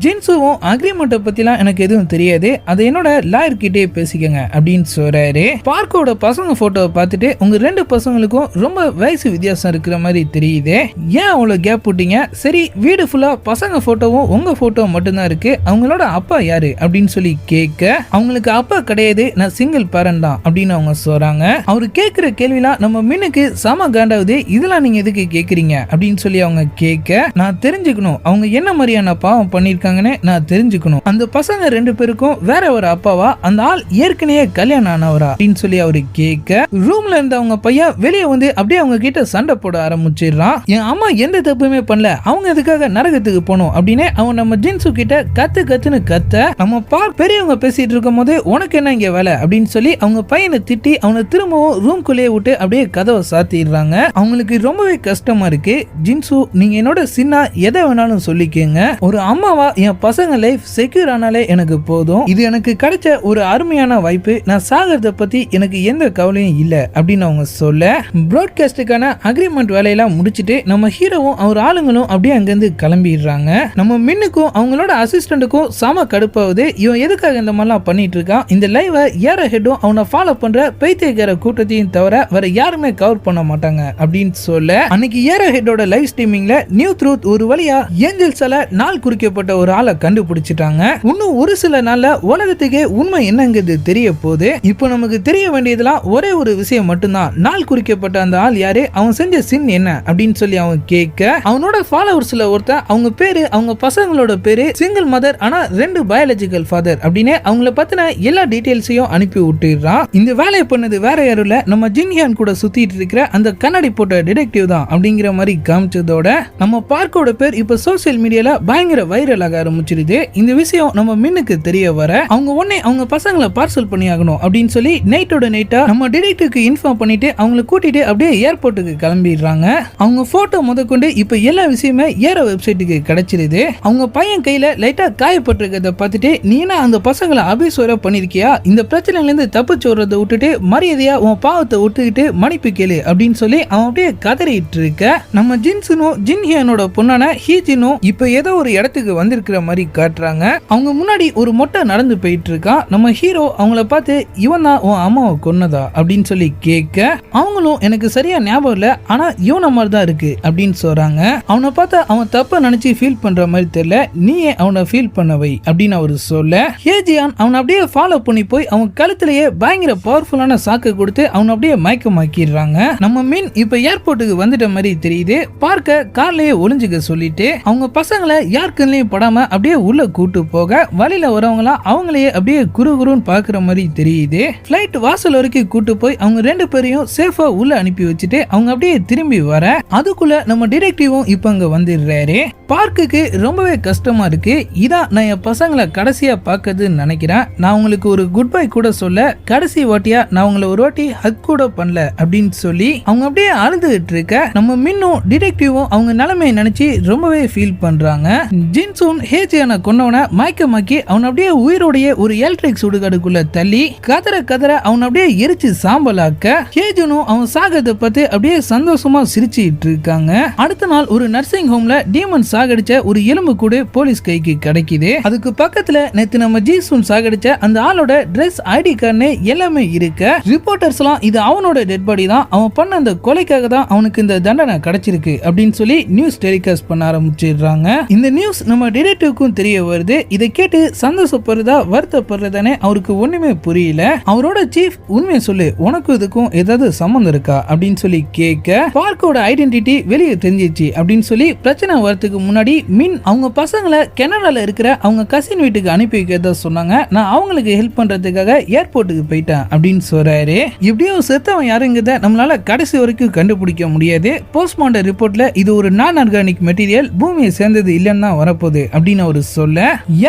ஜின்சுவும் அக்ரிமெண்ட்டை பத்திலாம் எனக்கு எதுவும் தெரியாது, அதை என்னோட லாயர் கிட்டே பேசிக்கங்க அப்படின்னு சொல்றாரு. பார்க்கோட பசங்க போட்டோவை பார்த்துட்டு உங்க 2 பசங்களுக்கும் ரொம்ப வயசு வித்தியாசம் இருக்கிற மாதிரி தெரியுது, ஏன் அவ்வளவு கேப் விட்டீங்க, சரி வீடு ஃபுல்லா பசங்க போட்டோவும் உங்க போட்டோ மட்டும்தான் இருக்கு, அவங்களோட அப்பா யாரு அப்படின்னு சொல்லி கேட்க, அவங்களுக்கு அப்பா கிடையாது, நான் சிங்கிள் பேரண்ட் தான் அப்படின்னு அவங்க சொல்றாங்க. அவரு கேட்கிற கேள்விலாம் நம்ம மின்னுக்கு சம காண்டாவது, இதெல்லாம் நீங்க எதுக்கு கேக்குறீங்க அப்படின்னு சொல்லி அவங்க கேட்க, நான் தெரிஞ்சுக்கணும் அவங்க என்ன மாதிரியான பாவம் பண்ணிருக்காங்கன்னு நான் தெரிஞ்சுக்கணும், அந்த பசங்க 2 பேருக்கும் வேற ஒரு அப்பாவா, அந்த ஆள் ஏற்கனவே கல்யாணம் ஆனவரா அப்படின்னு சொல்லி அவரு கேட்க, ரூம்ல இருந்த அவங்க பையன் வெளியே வந்து அப்படியே அவங்க கிட்ட சண்டை போட ஆரம்பிச்சிடுறான். என் அம்மா எந்த தப்புமே பண்ணல, அவங்க எதுக்காக நரகத்துக்கு போனோம் அப்படின்னு அவன் நம்ம ஜின்சு கிட்ட கத்துன்னு கத்த, நம்ம பார்க் பெரியவங்க பேசிட்டு இருக்கும் போது உனக்கு என்ன இங்க வேலை அப்படின்னு சொல்லி அவங்க பையனை திட்டி அவனை திரும்பவும் ரூம்குள்ளேயே விட்டு அப்படியே கதவை சாத்திடுறாங்க. அவங்களுக்கு ரொம்பவே கஷ்டமா இருக்கு. ஜின்சு, நீங்க என்னோட சின்ன எதை வேணாலும் சொல்லிக்கங்க. ஒரு அம்மாவா என் பசங்க லைஃப் செக்யூர் ஆனாலே எனக்கு போதும். இது எனக்கு கிடைச்ச ஒரு அருமையான வாய்ப்பு. நான் சாகிறத பத்தி எனக்கு எந்த கவலையும் இல்ல அப்படின்னு அவங்க சொல்ல, ப்ராட்காஸ்டுக்கான அக்ரிமெண்ட் வேலையெல்லாம் முடிச்சிட்டு நம்ம ஹீரோவும் அவர் ஆளுங்களும் அப்படியே அங்கிருந்து கிளம்பிடுறாங்க. நம்ம மின்னுக்கும் அவங்களோட அசிஸ்டன்ட்டுக்கும் சம கடுப்பாவது. இவன் எதுக்காக இந்த மாதிரிலாம் பண்ணிட்டு இருக்கான்? இந்த லைவை ஏற ஹெட்டும் அவனை ஃபாலோ பண்ற பைத்தியக்கார கூட்டத்தையும் தவிர வேற யாருமே கவர் பண்ண மாட்டாங்க அப்படின்னு சொல்ல, அன்னைக்கு ஏற ஹெட்டோட லைவ் ஸ்ட்ரீமிங்ல நியூ ட்ரூத் ஒரு வழியா ஏஞ்சல்ஸால நாள் குறிக்கப்பட்ட ஒரு ஆளை கண்டுபிடிச்சிட்டாங்க. இன்னும் ஒரு சில நாள்ல உலகத்துக்கே உண்மை என்னங்கிறது தெரிய போகுது. இப்போ நமக்கு தெரிய வேண்டியதெல்லாம் ஒரே ஒரு விஷயம் மட்டும்தான். நாள் குறிக்கப்பட்ட அந்த ஆள் யாரு, அவன் செஞ்ச சின் என்ன அப்படின்னு சொல்லி அவன் கேட்க, அவனோட ஃபாலோவர்ஸ்ல ஒருத்தன் அவங்க பேரு அவங்க பசங்களோட பேரு சிங்கிள் மதர் ஆனா 2 பயாலஜிக்கல் ஃபாதர் அப்படின்னு அவங்கள பத்தின எல்லா டீடைல்ஸையும் அனுப்பி விட்டுறான். இந்த வேலையை பண்ணது வேற யாரும் இல்ல, நம்ம ஜின்ஹியான் கூட சுத்திட்டு இருக்கிற அந்த கண்ணாடி போட்ட டிடெக்டிவ் தான் அப்படிங்கிற மாதிரி காமிச்சதோட நம்ம பார்க்கோட பேர் இப்ப சோசியல் மீடியால பயங்கர வைரல் ஆக ஆரம்பிச்சிருது. இந்த விஷயம் நம்ம மின்னுக்கு தெரிய வர அவங்க உடனே அவங்க பசங்களை பார்சல் பண்ணி ஆகணும் அப்படின்னு சொல்லி நைட்டோட நைட்டா நம்ம டிடெக்டிவ்க்கு இன்ஃபார்ம் பண்ணிட்டு அவங்களை கூட்டிட்டு அப்படியே ஏர்போர்ட்டுக்கு கிளம்பிடுறாங்க. அவங்க போட்டோ முதற்கொண்டு இப்ப எல்லா விஷயமே ஏற வெப்சைட்டுக்கு கிடைச்சிருது. அவங்க பையன் கையில லைட்டா காயப்பட்டிருக்கிறத பார்த்துட்டு, நீனா அந்த பசங்களை அபிசோர பண்ணிருக்கியா, இந்த பிரச்சனைல இருந்து தப்பிச்சு வர்றதை விட்டுட்டு மரியாதையா உன் பாவத்தை விட்டுக்கிட்டு மன்னிப்பு கேளு அப்படின்னு சொல்லி அவன் அப்படியே கதறிட்டு இருக்க, நம்ம ஜின்சுனும் ஜின்ஹியானோட பொண்ணான ஹீஜினும் இப்ப ஏதோ ஒரு இடத்துக்கு வந்திருக்கிற மாதிரி காட்டுறாங்க. அவங்க முன்னாடி ஒரு மொட்டை நடந்து போயிட்டு இருக்கான். நம்ம ஹீரோ அவங்கள பார்த்து, இவன் தான் உன் அம்மாவை கொன்னதா அப்படின்னு சொல்லி கேட்க, அவங்களும் எனக்கு சரியா ஞாபகம் இல்ல, ஆனா இவன மாதிரி தான் இருக்கு அப்படின்னு சொல்றாங்க. அவனை பார்த்தா அவன் தப்பா நினைச்சு ஃபீல் பண்ற மாதிரி தெரியல, நீயே அவனை ஃபீல் பண்ணவை அப்படின்னு அவரு சொல்ல, ஹேஜியான் அவனை அப்படியே ஃபாலோ பண்ணி போய் அவன் கழுத்திலேயே பயங்கர பவர்ஃபுல்லான சாக்கு கொடுத்து அவனை அப்படியே மயக்கமாக்கிடுறாங்க. நம்ம மீன் இப்ப ஏர்போர்ட்டுக்கு வந்துட்ட மாதிரி தெரியுது. பார்க்க கார்லயே ஒளிஞ்சுக்க சொல்லிட்டு அவங்க பசங்களை யாருக்குள்ளயும் படாம அப்படியே உள்ள கூட்டு போக, வழியில வரவங்களாம் அவங்களையே அப்படியே குறுகுறுன்னு பாக்குற மாதிரி தெரியுது. பிளைட் வாசல் வரைக்கும் கூட்டு போய் அவங்க 2 பேரையும் சேஃபா உள்ள அனுப்பி வச்சுட்டு அவங்க அப்படியே திரும்பி வர, அதுக்குள்ள நம்ம டிடெக்டிவும் இப்ப அங்க வந்துடுறாரு. பார்க்குக்கு ரொம்பவே கஷ்டமா இருக்கு. இதான் நான் என் பசங்களை கடைசியா பார்க்கறதுன்னு நினைக்கிறேன். நான் உங்களுக்கு ஒரு குட் பை கூட சொல்ல, கடைசி வாட்டியா நான் உங்களை ஒரு வாட்டி ஹக் கூட பண்ணல அப்படின்னு சொல்லி அவங்க அப்படியே அழுதுகிட்டு இருக்க, நம்ம மின்னும் டிடெக்டிவும் அவங்க நிலைமையை நினைச்சு ரொம்பவே ஃபீல் பண்றாங்க. ஜின்சூன் ஹேஜியானை கொன்னவனை மயக்கமாக்கி அவன் அப்படியே உயிரோடைய ஒரு எலக்ட்ரிக் சுடுகாடுக்குள்ள தள்ளி கதற கதற அவன் அப்படியே எரிச்சு சாம்பலாக்க, ஹேஜனும் அவன் சாகத்தை பார்த்து அப்படியே சந்தோஷமா சிரிச்சிட்டு இருக்காங்க. அடுத்த நாள் ஒரு நர்சிங் ஹோம்ல டீமன் சாகடிச்ச ஒரு எலும்பு கூட போலீஸ் கைக்கு கிடைக்குது. அதுக்கு பக்கத்துல நேத்து நம்ம ஜீசூன் சாகடிச்ச அந்த ஆளோட ட்ரெஸ், ஐடி கார்டு எல்லாமே இருக்கு. ரிப்போர்ட்டர்ஸ் எல்லாம் இது அவனோட டெட் பாடி தான், அவன் பண்ண அந்த கொலைக்காக தான் அவனுக்கு இந்த தண்டனை கிடைச்சிருக்கு அப்படின்னு சொல்லி நியூஸ் டெலிகாஸ்ட் பண்ண ஆரம்பிச்சிடுறாங்க. இந்த நியூஸ் நம்ம டிடெக்டிவ்க்கும் தெரிய வருது. இதை கேட்டு சந்தோஷப்படுறதா வருத்தப்படுறதானே அவருக்கு ஒண்ணுமே புரியல. அவரோட சீஃப், உண்மையை சொல்லு, உனக்கு இதுக்கும் ஏதாவது சம்பந்தம் இருக்கா அப்படின்னு சொல்லி கேட்க, பார்க்கோட ஐடென்டிட்டி வெளியே தெரிஞ்சிச்சு அப்படின்னு சொல்லி பிரச்சனை வரதுக்கு முன்னாடி மின் அவங்க பசங்களை கனடால இருக்கிற அவங்க கசின் வீட்டுக்கு அனுப்பி வைக்கிறதா சொன்னாங்க. நான் அவங்களுக்கு ஹெல்ப் பண்றதுக்காக ஏர்போர்ட்டுக்கு போயிட்டேன் அப்படின்னு சொல்றாரு. இப்படியோ செத்தவன் யாருங்கிறத நம்மளால கடைசி வரைக்கும் கண்டுபிடிக்க முடியாது. போஸ்ட்மார்ட்டம் ரிப்போர்ட்ல இது ஒரு நான் ஆர்கானிக் மெட்டீரியல், பூமியை சேர்ந்தது இல்லைன்னு தான் வரப்போகுது அப்படின்னு அவர் சொல்ல,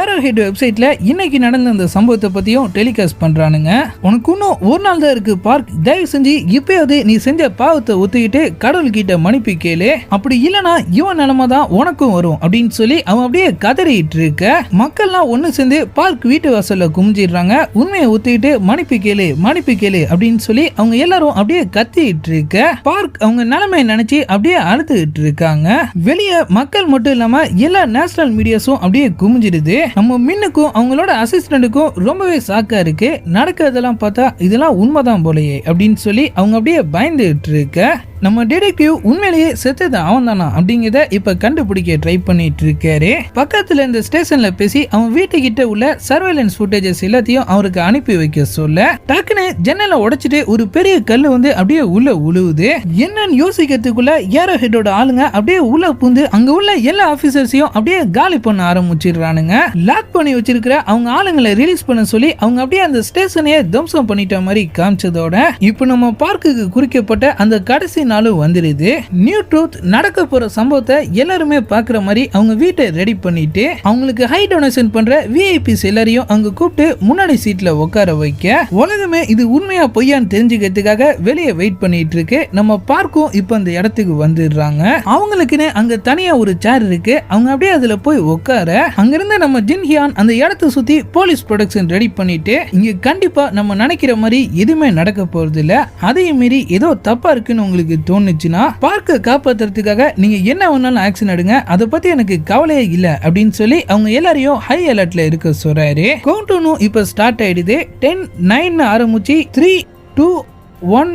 ஏரோஹெட் வெப்சைட்ல இன்னைக்கு நடந்த அந்த சம்பவத்தை பத்தியும் டெலிகாஸ்ட் பண்றானுங்க. உனக்கு இன்னும் ஒரு நாள் தான் இருக்கு பார்க், தயவு செஞ்சு இப்பயாவது நீ செஞ்ச பாவத்தை ஒத்துக்கிட்டு கடவுள் கிட்ட மன்னிப்பு கேளு, அப்படி இல்லனா இவன் நிலைமை தான் உனக்கும் வரும் அப்படின்னு சொல்லி அவன் அப்படியே கதறிட்டு இருக்க, மக்கள்லாம் ஒண்ணு சேர்ந்து பார்க் வீட்டு வாசல்ல குமிஞ்சிடுறாங்க. உண்மையை ஒத்துக்கிட்டு மன்னிப்பு கேளு மன்னிப்பு கேளு அப்படின்னு சொல்லி அவங்க எல்லாரும் அப்படியே கத்திட்டு இருக்க, பார்க் அவங்க நிலைமையை நினைச்சு அப்படியே அழுதுகிட்டு இருக்காங்க. வெளியே மக்கள் மட்டும் இல்லாம எல்லா நேஷனல் மீடியாஸும் அப்படியே குமிஞ்சிடுது. நம்ம மின்னுக்கும் அவங்களோட அசிஸ்டன்ட்டுக்கும் ரொம்பவே சாக்கா இருக்கு. நடக்கிறதெல்லாம் பார்த்தா இதெல்லாம் உண்மைதான் போலயே அப்படின்னு சொல்லி அவங்க அப்படியே பயந்துட்டு இருக்க, நம்ம டிடெக்டிவ் உண்மையிலேயே செத்தது அவன் தானா அப்படிங்கிறத இப்ப கண்டுபிடிக்க ட்ரை பண்ணிட்டு இருக்காரு. பக்கத்துல இந்த ஸ்டேஷன்ல பேசி அவன் வீட்டுக்கிட்ட உள்ள சர்வேலன்ஸ் ஃபுட்டேஜஸ் எல்லாத்தையும் அவருக்கு அனுப்பி வைக்க சொல்ல, டக்குன்னு ஜன்னலை உடைச்சிட்டு ஒரு பெரிய கல்லு வந்து அப்படியே உள்ள உழுவுது. என்னன்னு யோசிக்கிறதுக்குள்ள ஏரோஹெட்டோட ஆளுங்க அப்படியே உள்ள புந்து அங்க உள்ள எல்லா ஆபீசர்ஸையும் அப்படியே காலி பண்ண ஆரம்பிச்சிடுறானுங்க. லாக் பண்ணி வச்சிருக்கிற அவங்க ஆளுங்களை ரிலீஸ் பண்ண சொல்லி அவங்க அப்படியே அந்த ஸ்டேஷனையே துவம்சம் பண்ணிட்ட மாதிரி காமிச்சதோட, இப்ப நம்ம பார்க்குக்கு குறிக்கப்பட்ட அந்த கடைசி நாளும் வந்துருது. நியூ ட்ரூத் நடக்க போற சம்பவத்தை எல்லாருமே பாக்குற மாதிரி அவங்க வீட்டை ரெடி பண்ணிட்டு அவங்களுக்கு ஹை டொனேஷன் பண்ற விஐபிஸ் எல்லாரையும் அங்க கூப்பிட்டு முன்னாடி சீட்ல உட்கார வைக்க உலகமே இது உண்மையா பொய்யான்னு தெரிஞ்சுக்கிறதுக்காக வெளியே வெயிட் பண்ணிட்டு இருக்கு. நம்ம பார்க்கும் இப்ப அந்த இடத்துக்கு வந்துடுறாங்க. அவங்களுக்குன்னு அங்க தனியா ஒரு சேர் இருக்கு. அவங்க அப்படியே அதுல போய் உட்கார அங்கிருந்து நம்ம ஜின்ஹியான் அந்த இடத்தை சுத்தி போலீஸ் ப்ரொடக்ஷன் ரெடி பண்ணிட்டு இங்க கண்டிப்பா நம்ம நினைக்கிற மாதிரி எதுவுமே நடக்க போறது இல்ல, அதையும் மீறி ஏதோ தப்பா இருக்குன்னு உங்களுக்கு தோணுச்சுன்னா பார்க்க காப்பாத்துறதுக்காக நீங்க என்ன வேணாலும் ஆக்ஷன் எடுங்க, அதை பத்தி எனக்கு கவலையே இல்ல அப்படின்னு சொல்லி அவங்க எல்லாரையும் ஹை அலர்ட்ல இருக்க சொல்றாரு. கவுண்டவுனும் இப்ப ஸ்டார்ட் ஆயிடுது. 10, 9 ஆரம்பிச்சு 3, 2, 1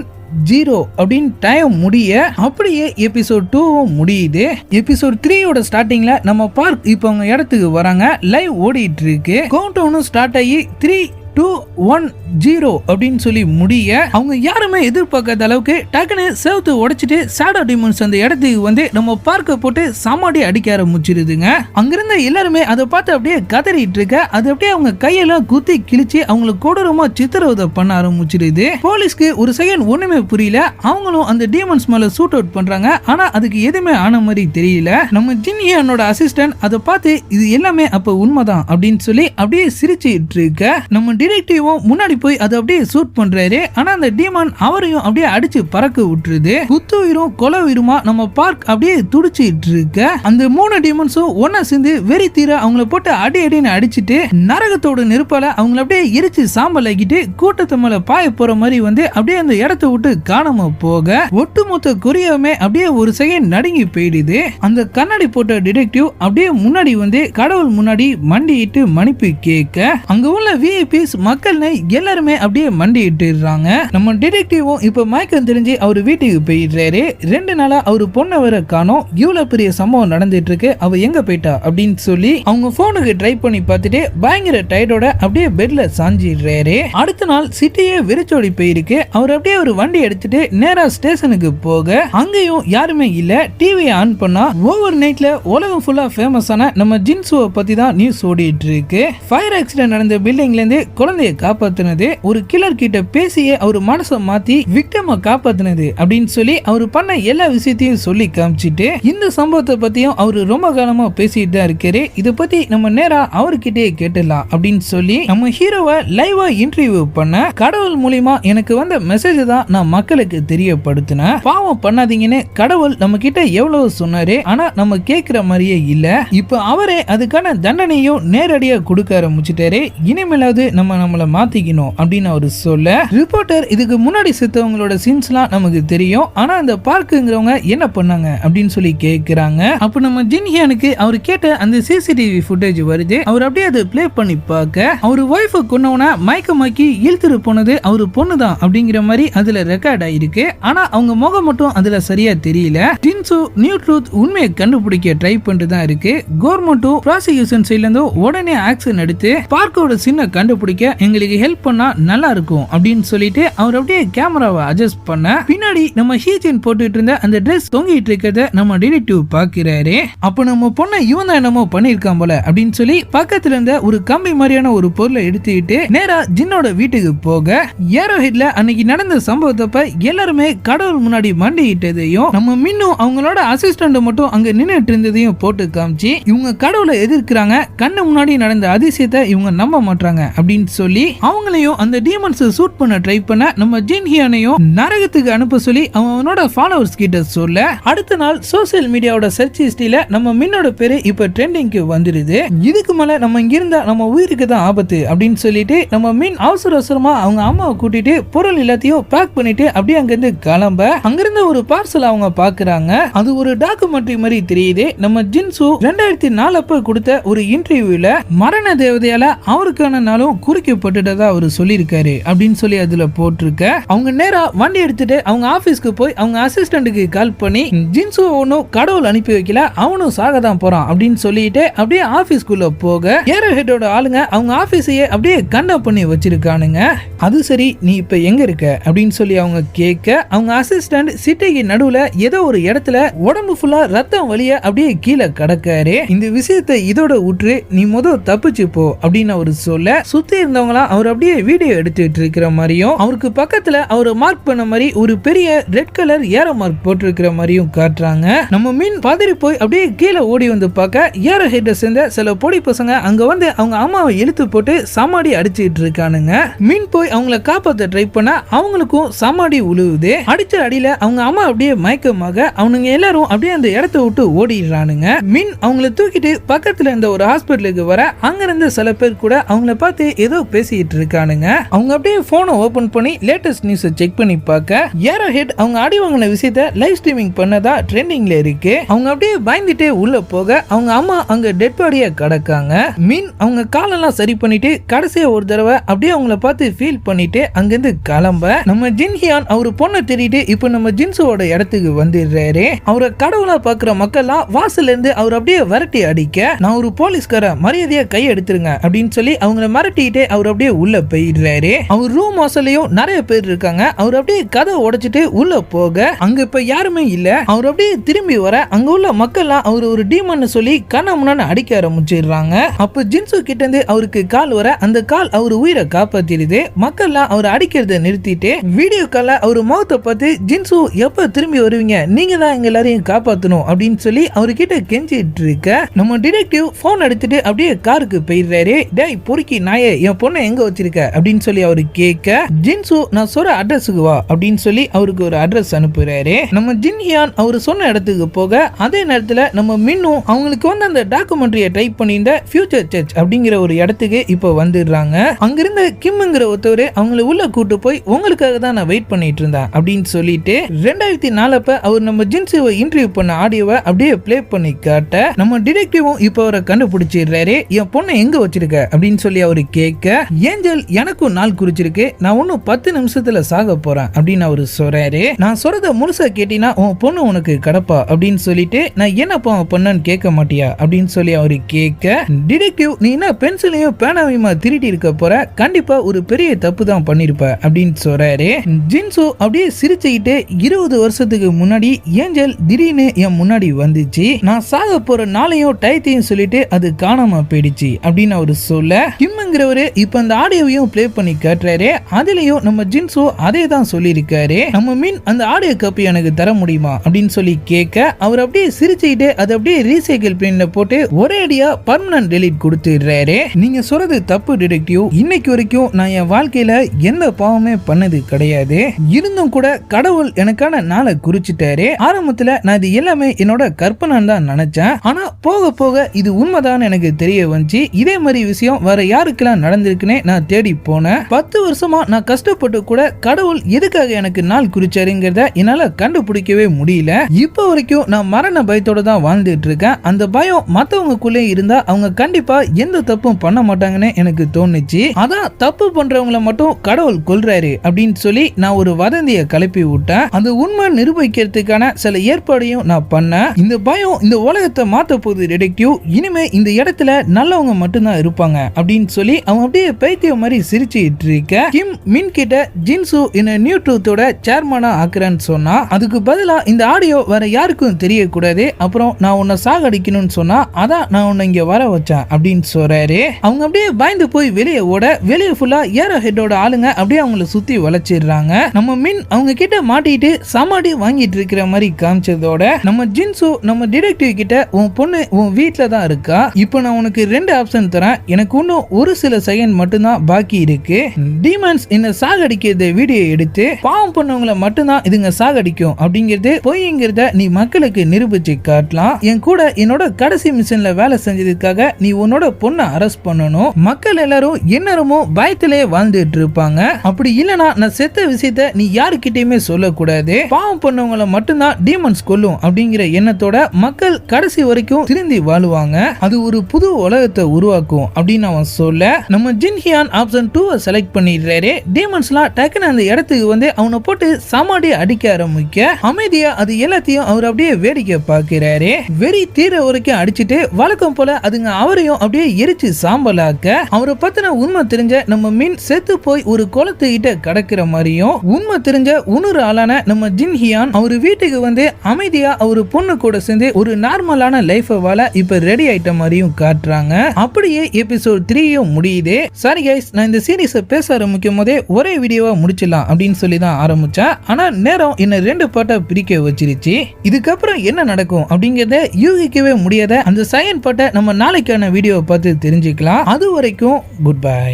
0 அப்படின்னு டைம் முடிய அப்படியே எபிசோட் 2 முடியுது. எபிசோட் 3 ஸ்டார்டிங்ல நம்ம பார்க் இப்ப அவங்க இடத்துக்கு வராங்க. லைவ் ஓடிட்டு இருக்கு. கவுண்டவுனும் ஸ்டார்ட் ஆகி 3, 2, 1 0 அப்படின்னு சொல்லி முடிய அவங்க யாருமே எதிர்பார்க்காத அளவுக்கு டக்குன்னு செவுத்து உடைச்சிட்டு ஷேடோ டீமன்ஸ் அந்த இடத்துக்கு வந்து நம்ம பார்க்க போட்டு சமாடி அடிக்க ஆரம்பிச்சிருதுங்க. அங்கிருந்த எல்லாருமே அதை பார்த்து அப்படியே கதறிட்டு இருக்க அது அப்படியே அவங்க கையெல்லாம் குத்தி கிழிச்சு அவங்களை கொடூரமா சித்திரவதை பண்ண ஆரம்பிச்சிருது. போலீஸ்க்கு ஒரு செகண்ட் ஒண்ணுமே புரியல. அவங்களும் அந்த டீமன்ஸ் மேல ஷூட் அவுட் பண்றாங்க. ஆனா அதுக்கு எதுவுமே ஆன மாதிரி தெரியல. நம்ம ஜின்ஹியானோட அசிஸ்டன்ட் அதை பார்த்து இது எல்லாமே அப்ப உண்மைதான் அப்படின்னு சொல்லி அப்படியே சிரிச்சிட்டு இருக்க நம்ம டிடெக்டிவும் முன்னாடி போய் அதை அப்படியே ஷூட் பண்றாரு. ஆனா அந்த டீமன் அவரையும் அப்படியே அடிச்சு பறக்க விட்டுருது. குத்து உயிரும் கொலை உயிருமா நம்ம பார்க் அப்படியே துடிச்சிட்டு இருக்க அந்த 3 டீமன்ஸும் ஒன்னா சேர்ந்து வெறி தீர அவங்கள போட்டு அடி அடின்னு அடிச்சுட்டு நரகத்தோட நெருப்பால அவங்கள அப்படியே எரிச்சு சாம்பல் ஆகிட்டு கூட்டத்து மேல பாய போற மாதிரி வந்து அப்படியே அந்த இடத்தை விட்டு காணாம போக ஒட்டுமொத்த கொரியாவுமே அப்படியே ஒரு செகண்ட் நடுங்கி போயிடுது. அந்த கண்ணாடி போட்ட டிடெக்டிவ் அப்படியே முன்னாடி வந்து கடவுள் முன்னாடி மண்டிட்டு மன்னிப்பு கேட்க அங்க உள்ள விஐபிஸ் மக்கள் எல்லாருமே அப்படியே மண்டிட்டுறாங்க. நம்ம டிடெக்டிவும் இப்ப மயக்கம் தெரிஞ்சு அவர் வீட்டுக்கு போயிடுறாரு. 2 நாளா அவர் பொண்ணை வர காணோம், இவ்வளவு பெரிய சம்பவம் நடந்துட்டு இருக்கு, அவ எங்க போயிட்டா அப்படின்னு சொல்லி அவங்க போனுக்கு ட்ரை பண்ணி பார்த்துட்டு பயங்கர டயர்டோட அப்படியே பெட்ல சாஞ்சிடுறாரு. அடுத்த நாள் சிட்டியே வெறிச்சோடி போயிருக்கு. அவர் அப்படியே ஒரு வண்டி எடுத்துட்டு நேரா ஸ்டேஷனுக்கு போக அங்கேயும் யாருமே இல்ல. டிவி ஆன் பண்ணா ஓவர் நைட்ல உலகம் ஃபுல்லா ஃபேமஸான நம்ம ஜின்சுவை பத்தி தான் நியூஸ் ஓடிட்டு இருக்கு. ஃபயர் ஆக்சிடென்ட் நடந்த பில்டிங்ல இருந்து குழந்தைய காப்பாத்தினது, ஒரு கில்லர் கிட்ட பேசியே அவர் மனசை மாத்தி விக்டிமை காப்பாத்தினது அப்படின்னு சொல்லி அவர் பண்ண எல்லா விஷயத்தையும் சொல்லி காமிச்சிட்டு இந்த சம்பவத்தை பத்தியும் அவரு ரொம்ப காலமா பேசிட்டு தான் இருக்காரு. இத பத்தி நம்ம நேரா அவர்கிட்டே கேட்டலாம் அப்படின்னு சொல்லி நம்ம ஹீரோவை லைவா இன்டர்வியூ பண்ண கடவுள் மூலியமா எனக்கு வந்த மெசேஜ் தான் நான் மக்களுக்கு தெரியப்படுத்தினேன். பாவம் பண்ணாதீங்கன்னு கடவுள் நம்ம கிட்ட எவ்வளவு சொன்னாரு, ஆனா நம்ம கேட்கிற மாதிரியே இல்ல. இப்ப அவரே அதுக்கான தண்டனையும் நேரடியா கொடுக்க ஆரம்பிச்சுட்டாரு. இனிமேலாவது நம்மள மாத்திக்கணும் அப்படின்னு அவரு சொல்ல ரிப்போர்ட்டர் இதுக்கு முன்னாடி செத்தவங்களோட சீன்ஸ்லாம் நமக்கு தெரியும், ஆனா அந்த பார்க்குங்கிறவங்க என்ன பண்ணாங்க அப்படின்னு சொல்லி கேக்குறாங்க. அப்ப நம்ம ஜின்ஹியானுக்கு அவர் கேட்ட அந்த சிசிடிவி ஃபுட்டேஜ் வருது. அவர் அப்படியே அதை பிளே பண்ணி பார்க்க அவர் ஒய்ஃபை கொன்னவன மயக்கமாக்கி இழுத்துட்டு போனது அவரு பொண்ணுதான் அப்படிங்கிற மாதிரி அதுல ரெக்கார்ட் ஆயிருக்கு. ஆனா அவங்க முகம் மட்டும் அதுல சரியா தெரியல. ஜின்சு நியூ ட்ரூத் உண்மையை கண்டுபிடிக்க ட்ரை பண்ணிட்டு தான் இருக்கு. கவர்மெண்ட்டும் ப்ராசிக்யூஷன் சைட்ல இருந்து உடனே ஆக்ஷன் எடுத்து பார்க்கோட சின்ன கண்டுபிடிக்க எங்களுக்கு ஹெல்ப் பண்ணா நல்லா இருக்கும் அப்படின்னு சொல்லிட்டு அவர் அப்படியே கேமராவை அட்ஜஸ்ட் பண்ண பின்னாடி நம்ம ஹீஜின் போட்டுட்டு இருந்த அந்த ட்ரெஸ் தொங்கிட்டு இருக்கிறத நம்ம டிடெக்டிவ் பாக்குறாரு. அப்ப நம்ம பொண்ணை இவன் தான் என்னமோ பண்ணிருக்கான் போல அப்படின்னு சொல்லி பக்கத்துல இருந்த ஒரு கம்பி மாதிரியான ஒரு பொருளை எடுத்துக்கிட்டு நேரா ஜின்னோட வீட்டுக்கு போக ஏரோ ஹெட்ல அன்னைக்கு நடந்த சம்பவத்தப்ப எல்லாருமே கடவுள் முன்னாடி மண்டிட்டதையும் நம்ம மின்னும் அவங்களோட அசிஸ்டன்ட் மட்டும் அங்க நின்னுட்டு இருந்ததையும் போட்டு காமிச்சு இவங்க கடவுளை எதிர்க்கிறாங்க, கண்ணு முன்னாடி நடந்த அதிசயத்தை இவங்க நம்ப மாட்டாங்க அப்படின்னு சொல்லி அவங்களையும் அந்த டீமன்ஸ் ஷூட் பண்ண ட்ரை பண்ண நம்ம ஜின்ஹியானையும் நரகத்துக்கு அனுப்ப சொல்லி அவனோட ஃபாலோவர்ஸ் கிட்ட சொல்ல அடுத்த நாள் சோசியல் மீடியாவோட சர்ச் ஹிஸ்டரியில நம்ம மின்னோட பேரு இப்ப ட்ரெண்டிங்க்கு வந்துருது. இதுக்கு மேல நம்ம இங்க இருந்தா நம்ம உயிருக்கு தான் ஆபத்து அப்படின்னு சொல்லிட்டு நம்ம மின் அவசரமா அவங்க அம்மாவை கூட்டிட்டு பொருள் எல்லாத்தையும் பேக் பண்ணிட்டு அப்படியே அங்கிருந்து கிளம்ப அங்கிருந்த ஒரு பார்சல் அவங்க பாக்குறாங்க. அது ஒரு டாக்குமெண்ட்ரி மாதிரி தெரியுது. நம்ம ஜின்சு 2004 அப்ப கொடுத்த ஒரு இன்டர்வியூல மரண தேவதையால அவருக்கான நாளும் குறிக்கப்பட்டுட்டதா அவர் சொல்லியிருக்காரு அப்படின்னு சொல்லி அதுல போட்டிருக்க. அவங்க நேரா வண்டி எடுத்துட்டு அவங்க ஆபீஸ்க்கு போய் அவங்க அசிஸ்டன்ட்டுக்கு கால் பண்ணி ஜின்சு ஒன்னும் கடவுள் அனுப்பி வைக்கல, அவனும் சாக தான் போறான் அப்படின்னு சொல்லிட்டு அப்படியே ஆபீஸ்க்குள்ள போக ஏரோ ஹெட்டோட ஆளுங்க அவங்க ஆபீஸையே அப்படியே கண்டா பண்ணி வச்சிருக்கானுங்க. அது சரி நீ இப்ப எங்க இருக்க அப்படின்னு சொல்லி அவங்க கேட்க அவங்க அசிஸ்டன்ட் சிட்டிக்கு நடுவுல ஏதோ ஒரு இடத்துல உடம்பு ஃபுல்லா ரத்தம் வழிய அப்படியே கீழே கிடக்காரு. இந்த விஷயத்தை இதோட விட்டு நீ தப்பிச்சு போ அப்படின்னு அவரு சொல்ல சுத்தி இருந்தவங்களாம் அவர் அப்படியே வீடியோ எடுத்துட்டு இருக்கிற மாதிரியும் அவருக்கு பக்கத்துல அவரை மார்க் பண்ண மாதிரி ஒரு பெரிய ரெட் கலர் ஏரோ மார்க் போட்டிருக்கிற மாதிரியும் காட்டுறாங்க. நம்ம மீன் பதறி போய் அப்படியே கீழே ஓடி வந்து பார்க்க ஏரோ ஹெட்டை சேர்ந்த சில பொடி பசங்க அங்க வந்து அவங்க அம்மாவை இழுத்து போட்டு சமாடி அடிச்சிட்டு இருக்கானுங்க. மீன் போய் அவங்கள காப்பாத்த ட்ரை பண்ண அவங்களுக்கும் சமாடி உழுவுது. அடிச்ச அடியில அவங்க அம்மா அப்படியே மயக்கமாக அவனுங்க எல்லாரும் அப்படியே அந்த இடத்தை விட்டு ஓடிடுறானுங்க. மீன் அவங்கள தூக்கிட்டு பக்கத்துல இருந்த ஒரு ஹாஸ்பிட்டலுக்கு வர அங்க இருந்த சில பேர் கூட அவங்கள பார்த்து ஏதோ பேசிட்டு இருக்கானுங்க. அவங்க அப்படியே போனை ஓபன் பண்ணி லேட்டஸ்ட் நியூஸ் செக் பண்ணி பார்க்க ஏரோ ஹெட் அவங்க அடி வாங்கின விஷயத்தை லைவ் ஸ்ட்ரீமிங் பண்ணதா ட்ரெண்டிங்ல இருக்கு. அவங்க அப்படியே பயந்துட்டே உள்ள போக அவங்க அம்மா அங்க டெட் பாடியா கிடக்காங்க. மீன் அவங்க காலெல்லாம் சரி பண்ணிட்டு கடைசியா ஒரு தடவை அப்படியே அவங்கள பார்த்து ஃபீல் பண்ணிட்டு அங்கிருந்து கிளம்ப நம்ம ஜின்ஹியான் அவரு பொண்ணை தேடிட்டு இப்ப நம்ம ஜின்சோட இடத்துக்கு வந்துடுறாரு. அவரை கடவுளா பாக்குற மக்கள்லாம் வாசல்ல இருந்து அவர் அப்படியே விரட்டி அடிக்க நான் ஒரு போலீஸ்கார மரியாதையா கை எடுத்துருங்க அப்படின்னு சொல்லி அவங்கள மிரட்டிட்டு அவர் அப்படியே உள்ள போயிடுறாரு. அவர் ரூம் வாசல்லையும் நிறைய பேர் இருக்காங்க. அவர் அப்படியே கதை உடைச்சிட்டு உள்ள போக அங்க இப்ப யாருமே இல்ல. அவர் அப்படியே திரும்பி வர அங்க உள்ள மக்கள்லாம் அவர் ஒரு டீமன் சொல்லி கண்ண முன்னாடி அடிக்க ஆரம்பிச்சிடுறாங்க. அப்ப ஜின்சு கிட்ட இருந்து அவருக்கு கால் வர அந்த கால் அவர் உயிரை காப்பாத்திடுது. மக்கள்லாம் அவர் அடிக்கிறத நிறுத்திட்டு வீடியோ கால்ல அவர் முகத்தை பார்த்து ஜின்சு எப்ப திரும்பி வருவீங்க, நீங்க தான் எங்க எல்லாரையும் காப்பாத்தணும் அப்படின்னு சொல்லி அவர்கிட்ட கெஞ்சிட்டு இருக்க நம்ம டிடெக்டிவ் போன் எடுத்துட்டு அப்படியே காருக்கு போயிடுறாரு. டேய் பொறுக்கி நாயே, என் பொண்ணை எங்க வச்சிருக்க அப்படின்னு சொல்லி அவரு கேட்க ஜின்சு நான் சொல்ற அட்ரஸுக்கு வா அப்படின்னு சொல்லி அவருக்கு ஒரு அட்ரஸ் அனுப்புறாரு. நம்ம ஜின்ஹியான் அவர் சொன்ன இடத்துக்கு போக அதே நேரத்துல நம்ம மின்னும் அவங்களுக்கு வந்து அந்த டாக்குமெண்ட்ரியை டைப் பண்ணியிருந்த ஃபியூச்சர் சர்ச் அப்படிங்கிற ஒரு இடத்துக்கு இப்ப வந்துடுறாங்க. அங்கிருந்த கிம்ங்கிற ஒருத்தவர் அவங்களை உள்ள கூட்டு போய் உங்களுக்காக தான் நான் வெயிட் பண்ணிட்டு இருந்தேன் அப்படின்னு சொல்லிட்டு 2004 அவர் நம்ம ஜின்சுவை இன்டர்வியூ பண்ண ஆடியோவை அப்படியே பிளே பண்ணி காட்ட நம்ம டிடெக்டிவும் இப்ப அவரை கண்டுபிடிச்சிடுறாரு. என் பொண்ணை எங்க வச்சிருக்க அப்படின்னு சொல்லி அவரு கேட்க ஏஞ்சல் எனக்கும் நாள் குறிச்சிருக்கு, நான் இன்னும் 10 நிமிஷத்துல சாக போறேன் அப்படின்னு அவரு சொல்றாரு. நான் சொல்றத முழுசா கேட்டீங்கன்னா உன் பொண்ணு உனக்கு கடப்பா அப்படின்னு சொல்லிட்டு நான் என்னப்பா பண்ணன்னு கேட்க மாட்டியா அப்படின்னு சொல்லி அவரு கேட்க டிடெக்டிவ் நீ என்ன பென்சிலையும் பேனாவையுமா திருடி இருக்க போற, கண்டிப்பா ஒரு பெரிய தப்பு தான் பண்ணிருப்ப அப்படின்னு சொல்றாரு. ஜின்சு அப்படியே சிரிச்சுக்கிட்டு 20 வருஷத்துக்கு முன்னாடி ஏஞ்சல் திடீர்னு என் முன்னாடி வந்துச்சு, நான் சாக போற நாளையும் டயத்தையும் சொல்லிட்டு அது காணாம போயிடுச்சு அப்படின்னு அவரு சொல்ல கிம்ங்கிறவரு இப்ப அந்த ஆடியோவையும் பிளே பண்ணி காட்டுறாரு. அதுலயும் நம்ம ஜின்சு அதே தான் சொல்லியிருக்காரு. நம்ம மீன் அந்த ஆடியோ காப்பி எனக்கு தர முடியுமா அப்படின்னு சொல்லி கேட்க அவர் அப்படியே சிரிச்சுக்கிட்டு அதை அப்படியே ரீசைக்கிள் பின்ல போட்டு ஒரே அடியா பர்மனன்ட் டெலீட் கொடுத்துடுறாரு. நீங்க சொல்றது தப்பு டிடெக்டிவ், இன்னைக்கு வரைக்கும் நான் என் வாழ்க்கையில எந்த பாவமே பண்ணது கிடையாது. இருந்தும் கூட கடவுள் எனக்கான நாளை குறிச்சிட்டாரு. ஆரம்பத்துல நான் இது எல்லாமே என்னோட கற்பனை தான் நினைச்சேன். ஆனா போக போக இது உண்மைதான் எனக்கு தெரிய வந்துச்சு. இதே மாதிரி விஷயம் வேற யாருக்கெல்லாம் நடந்திருக்குன்னு நான் தேடி போனேன். 10 வருஷமா நான் கஷ்டப்பட்டு கூட கடவுள் எதுக்காக எனக்கு நாள் குறிச்சாருங்கிறத என்னால கண்டுபிடிக்கவே முடியல. இப்ப வரைக்கும் நான் மரண பயத்தோட தான் வாழ்ந்துட்டு இருக்கேன். அந்த பயம் மத்தவங்களுக்குள்ளே இருந்தா அவங்க கண்டிப்பா எந்த தப்பும் பண்ண மாட்டாங்கன்னு எனக்கு தோணுச்சு. அதான் தப்பு பண்றவங்களை மட்டும் கடவுள் கொல்றாரு அப்படின்னு சொல்லி நான் ஒரு வதந்தியை கிளப்பி விட்டேன். அந்த உண்மை நிரூபிக்கிறதுக்கான சில ஏற்பாடையும் நான் பண்ணேன். இந்த பயம் இந்த உலகத்தை மாத்த போகுது டிடெக்டிவ், இனிமே இந்த இடத்துல நல்லவங்க மட்டும்தான் இருப்பாங்க அப்படின்னு சொல்லி அவன் அப்படியே பைத்தியம் மாதிரி சிரிச்சுட்டு இருக்க கிம் மின் கிட்ட ஜின்சு என்ன நியூ ட்ரூத்தோட சேர்மனா ஆக்குறேன்னு சொன்னா அதுக்கு பதிலா இந்த ஆடியோ வேற யாருக்கும் தெரியக்கூடாது, அப்புறம் நான் உன்னை சாகடிக்கணும்னு சொன்னா அதான் நான் உன்னை இங்க வர வச்சேன் அப்படின்னு சொல்றாரு. அவங்க அப்படியே பயந்து போய் வெளியே ஓட வெளியே ஃபுல்லா ஏரோ ஹெட்டோட ஆளுங்க அப்படியே அவங்கள சுத்தி வளைச்சிடுறாங்க. நம்ம மின் அவங்க கிட்ட மாட்டிட்டு சமாடி வாங்கிட்டு இருக்கிற மாதிரி காமிச்சதோட நம்ம ஜின்சு நம்ம டிடெக்டிவ் கிட்ட உன் பொண்ணு உன் வீட்டுல தான் இருக்கா, இப்போ நான் உனக்கு 2 ஆப்ஷன் தரேன், எனக்கு இன்னும் ஒரு சில செகண்ட் மட்டும்தான் பாக்கி இருக்கு. டீமன்ஸ் என்ன சாகடிக்கிறத வீடியோ எடுத்து பாவம் பண்ணவங்களை மட்டும்தான் இதுங்க சாகடிக்கும் அப்படிங்கிறது பொய்ங்கிறத நீ மக்களுக்கு நிரூபிச்சு காட்டலாம். என் கூட என்னோட கடைசி மிஷன்ல வேலை செஞ்சதுக்காக நீ உன்னோட பொண்ணை அரெஸ்ட் பண்ணணும். மக்கள் எல்லாரும் என்னரமோ பயத்திலே வாழ்ந்துட்டு இருப்பாங்க. அப்படி இல்லனா நான் செத்த விஷயத்த நீ யாருக்கிட்டயுமே சொல்லக்கூடாது. பாவம் பண்ணவங்களை மட்டும்தான் டீமன்ஸ் கொல்லும் அப்படிங்கிற எண்ணத்தோட மக்கள் கடைசி வரைக்கும் திருந்தி வாழுவாங்க. அது ஒரு புது உலகத்தை உருவாக்கும் அப்படின்னு அவன் சொல்ல நம்ம ஜின்ஹியான் ஆப்ஷன் 2 செலக்ட் பண்ணிடுறாரு. டீமன்ஸ்லாம் டக்குன்னு அந்த இடத்துக்கு வந்து அவனை போட்டு சமாடி அடிக்க ஆரம்பிக்க அமைதியா அது எல்லாத்தையும் அவர் அப்படியே வேடிக்கை பார்க்கிறாரு. வெறி தீர வரைக்கும் அடிச்சுட்டு வழக்கம் போல அதுங்க அவரையும் அப்படியே எரிச்சு சாம்பலாக்க அவரை பத்தின உண்மை தெரிஞ்ச நம்ம மீன் செத்து போய் ஒரு குளத்துக்கிட்ட கடக்கிற மாதிரியும் உண்மை தெரிஞ்ச இன்னொரு ஆளான நம்ம ஜின்ஹியான் அவரு வீட்டுக்கு வந்து அமைதியா அவரு பொண்ணு கூட சேர்ந்து ஒரு நார்மலான லைஃபை வாழ இப்ப ரெடி ஆயிட்ட மாதிரியும் காட்டுறாங்க. அப்படியே எபிசோட் 3 முடியுது. சாரி கைஸ், நான் இந்த சீரீஸை பேச ஆரம்பிக்கும் போதே ஒரே வீடியோவா முடிச்சிடலாம் அப்படின்னு சொல்லி தான் ஆரம்பிச்சேன். ஆனா நேரம் என்ன 2 பார்ட்டா பிரிக்க வச்சிருச்சு. இதுக்கப்புறம் என்ன நடக்கும் அப்படிங்கறத யூகிக்கவே முடியாத அந்த செகண்ட் பார்ட்டை நம்ம நாளைக்கான வீடியோவை பார்த்து தெரிஞ்சுக்கலாம். அது வரைக்கும் குட் பை.